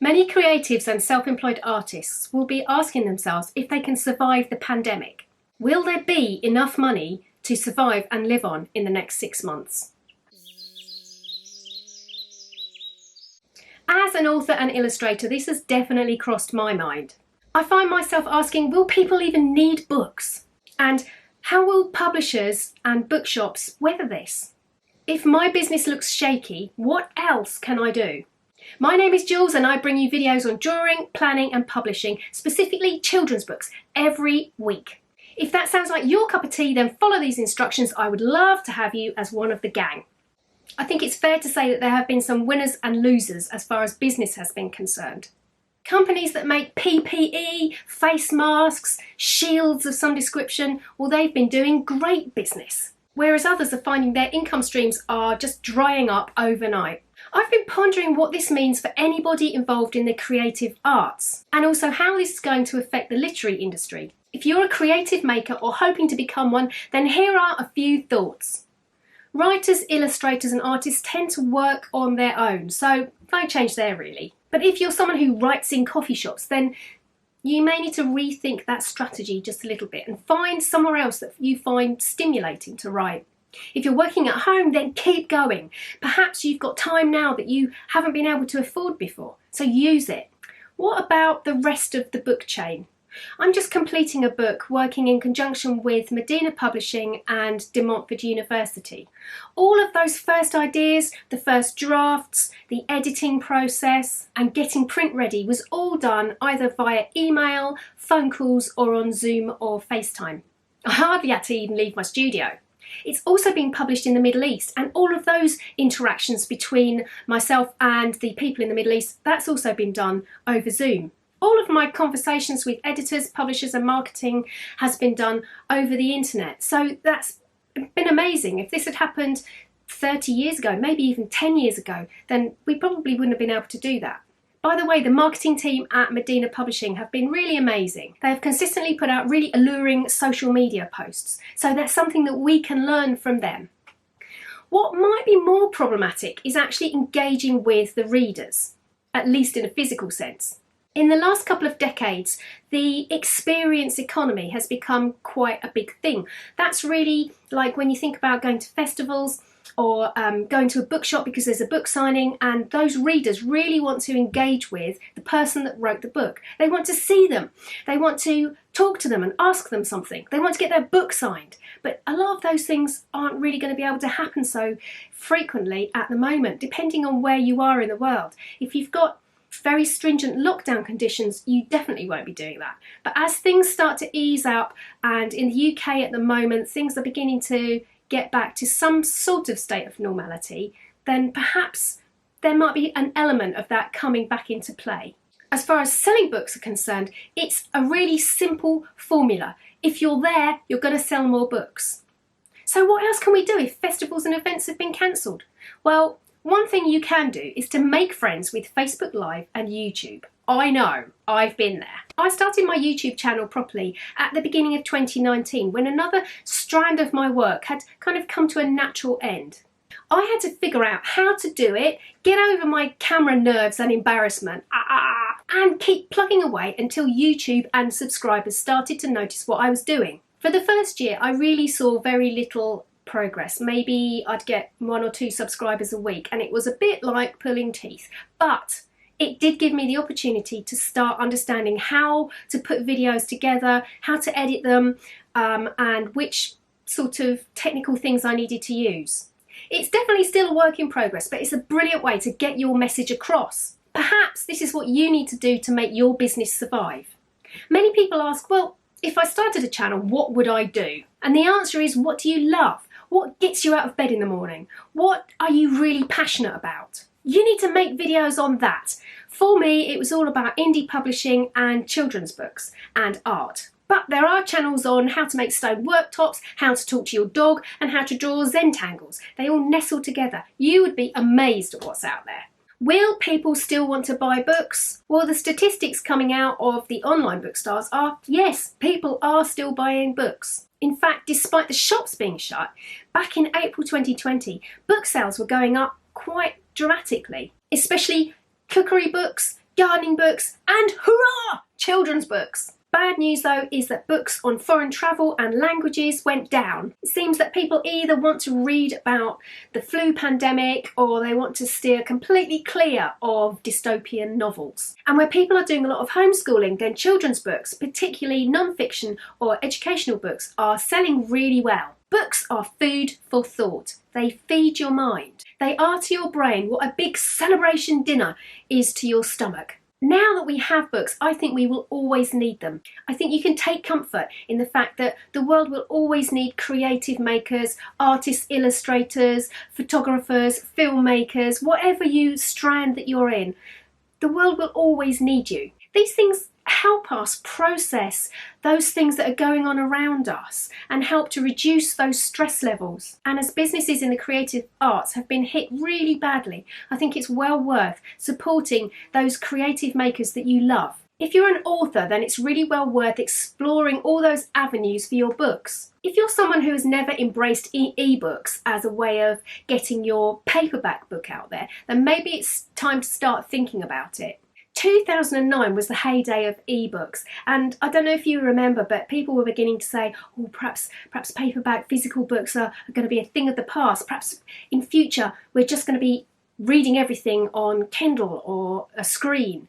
Many creatives and self-employed artists will be asking themselves if they can survive the pandemic. Will there be enough money to survive and live on in the next 6 months? As an author and illustrator, this has definitely crossed my mind. I find myself asking, will people even need books? And how will publishers and bookshops weather this? If my business looks shaky, what else can I do? My name is Jules and I bring you videos on drawing, planning and publishing, specifically children's books, every week. If that sounds like your cup of tea, then follow these instructions. I would love to have you as one of the gang. I think it's fair to say that there have been some winners and losers as far as business has been concerned. Companies that make PPE, face masks, shields of some description, well, they've been doing great business. Whereas others are finding their income streams are just drying up overnight. I've been pondering what this means for anybody involved in the creative arts, and also how this is going to affect the literary industry. If you're a creative maker or hoping to become one, then here are a few thoughts. Writers, illustrators and artists tend to work on their own, so no change there really. But if you're someone who writes in coffee shops, then you may need to rethink that strategy just a little bit and find somewhere else that you find stimulating to write. If you're working at home, then keep going. Perhaps you've got time now that you haven't been able to afford before, so use it. What about the rest of the book chain? I'm just completing a book working in conjunction with Medina Publishing and De Montfort University. All of those first ideas, the first drafts, the editing process and getting print ready was all done either via email, phone calls or on Zoom or FaceTime. I hardly had to even leave my studio. It's also been published in the Middle East, and all of those interactions between myself and the people in the Middle East, that's also been done over Zoom. All of my conversations with editors, publishers and marketing has been done over the internet. So that's been amazing. If this had happened 30 years ago, maybe even 10 years ago, then we probably wouldn't have been able to do that. By the way, the marketing team at Medina Publishing have been really amazing. They have consistently put out really alluring social media posts. So that's something that we can learn from them. What might be more problematic is actually engaging with the readers, at least in a physical sense. In the last couple of decades, the experience economy has become quite a big thing. That's really like when you think about going to festivals or going to a bookshop because there's a book signing, and those readers really want to engage with the person that wrote the book. They want to see them. They want to talk to them and ask them something. They want to get their book signed. But a lot of those things aren't really going to be able to happen so frequently at the moment, depending on where you are in the world. If you've got very stringent lockdown conditions, you definitely won't be doing that. But as things start to ease up, and in the UK at the moment things are beginning to get back to some sort of state of normality, then perhaps there might be an element of that coming back into play. As far as selling books are concerned, it's a really simple formula. If you're there, you're going to sell more books. So what else can we do if festivals and events have been cancelled? Well, one thing you can do is to make friends with Facebook Live and YouTube. I know, I've been there. I started my YouTube channel properly at the beginning of 2019 when another strand of my work had kind of come to a natural end. I had to figure out how to do it, get over my camera nerves and embarrassment, and keep plugging away until YouTube and subscribers started to notice what I was doing. For the first year, I really saw very little progress. Maybe I'd get 1 or 2 subscribers a week, and it was a bit like pulling teeth. But it did give me the opportunity to start understanding how to put videos together, how to edit them, and which sort of technical things I needed to use. It's definitely still a work in progress, but it's a brilliant way to get your message across. Perhaps this is what you need to do to make your business survive. Many people ask, well, if I started a channel, what would I do? And the answer is, what do you love? What gets you out of bed in the morning? What are you really passionate about? You need to make videos on that. For me, it was all about indie publishing and children's books and art. But there are channels on how to make stone worktops, how to talk to your dog, and how to draw Zentangles. They all nestle together. You would be amazed at what's out there. Will people still want to buy books? Well, the statistics coming out of the online bookstores are, yes, people are still buying books. In fact, despite the shops being shut, back in April 2020, book sales were going up quite dramatically, especially cookery books, gardening books, and hurrah, children's books. Bad news though is that books on foreign travel and languages went down. It seems that people either want to read about the flu pandemic or they want to steer completely clear of dystopian novels. And where people are doing a lot of homeschooling, then children's books, particularly non-fiction or educational books, are selling really well. Books are food for thought. They feed your mind. They are to your brain what a big celebration dinner is to your stomach. Now that we have books, I think we will always need them. I think you can take comfort in the fact that the world will always need creative makers, artists, illustrators, photographers, filmmakers, whatever strand that you're in. The world will always need you. These things help us process those things that are going on around us and help to reduce those stress levels. And as businesses in the creative arts have been hit really badly, I think it's well worth supporting those creative makers that you love. If you're an author, then it's really well worth exploring all those avenues for your books. If you're someone who has never embraced ebooks as a way of getting your paperback book out there, then maybe it's time to start thinking about it. 2009 was the heyday of ebooks, and I don't know if you remember, but people were beginning to say, oh, perhaps paperback physical books are going to be a thing of the past. Perhaps in future we're just going to be reading everything on Kindle or a screen.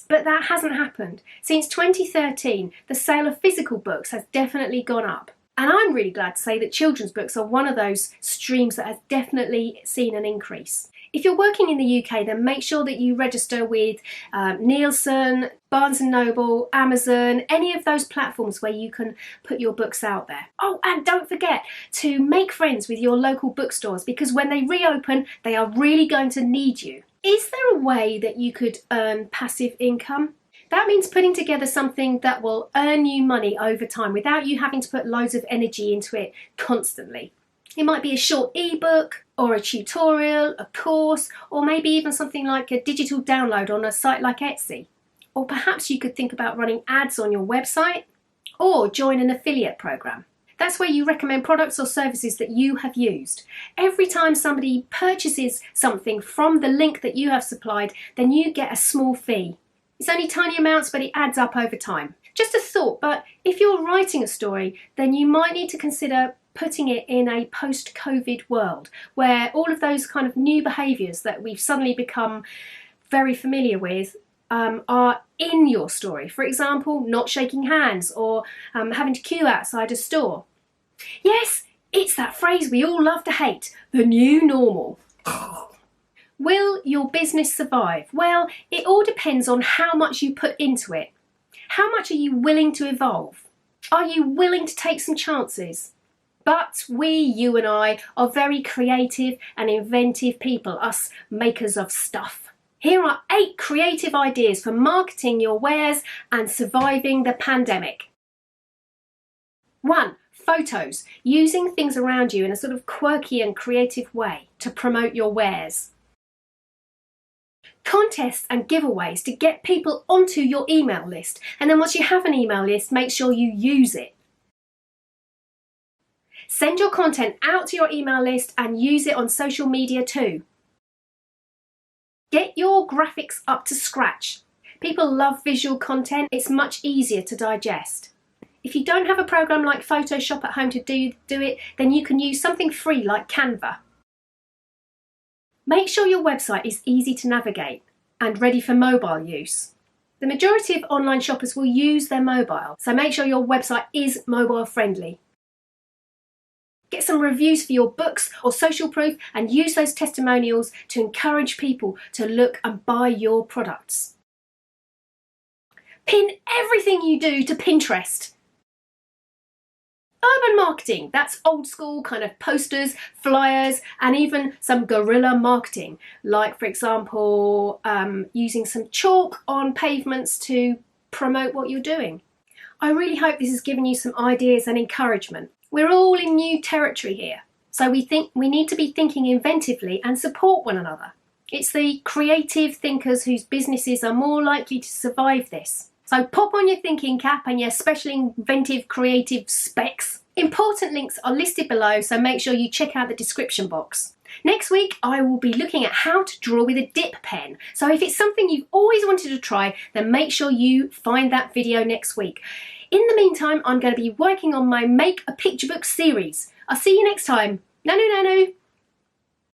But that hasn't happened. Since 2013, the sale of physical books has definitely gone up. And I'm really glad to say that children's books are one of those streams that has definitely seen an increase. If you're working in the UK, then make sure that you register with Nielsen, Barnes & Noble, Amazon, any of those platforms where you can put your books out there. Oh, and don't forget to make friends with your local bookstores, because when they reopen, they are really going to need you. Is there a way that you could earn passive income? That means putting together something that will earn you money over time without you having to put loads of energy into it constantly. It might be a short ebook or a tutorial, a course, or maybe even something like a digital download on a site like Etsy. Or perhaps you could think about running ads on your website or join an affiliate program. That's where you recommend products or services that you have used. Every time somebody purchases something from the link that you have supplied, then you get a small fee. It's only tiny amounts, but it adds up over time. Just a thought, but if you're writing a story, then you might need to consider putting it in a post-COVID world where all of those kind of new behaviours that we've suddenly become very familiar with are in your story. For example, not shaking hands or having to queue outside a store. Yes, it's that phrase we all love to hate, the new normal. Will your business survive? Well, it all depends on how much you put into it. How much are you willing to evolve? Are you willing to take some chances? But you and I, are very creative and inventive people, us makers of stuff. Here are 8 creative ideas for marketing your wares and surviving the pandemic. 1. Photos. Using things around you in a sort of quirky and creative way to promote your wares. Contests and giveaways to get people onto your email list. And then once you have an email list, make sure you use it. Send your content out to your email list and use it on social media too. Get your graphics up to scratch. People love visual content. It's much easier to digest. If you don't have a program like Photoshop at home to do it, then you can use something free like Canva. Make sure your website is easy to navigate and ready for mobile use. The majority of online shoppers will use their mobile, so make sure your website is mobile friendly. Get some reviews for your books or social proof and use those testimonials to encourage people to look and buy your products. Pin everything you do to Pinterest. Urban marketing, that's old school kind of posters, flyers, and even some guerrilla marketing, like for example, using some chalk on pavements to promote what you're doing. I really hope this has given you some ideas and encouragement. We're all in new territory here, so we need to be thinking inventively and support one another. It's the creative thinkers whose businesses are more likely to survive this. So pop on your thinking cap and your special inventive creative specs. Important links are listed below, so make sure you check out the description box. Next week, I will be looking at how to draw with a dip pen. So if it's something you've always wanted to try, then make sure you find that video next week. In the meantime, I'm going to be working on my Make a Picture Book series. I'll see you next time. Nanu nanu!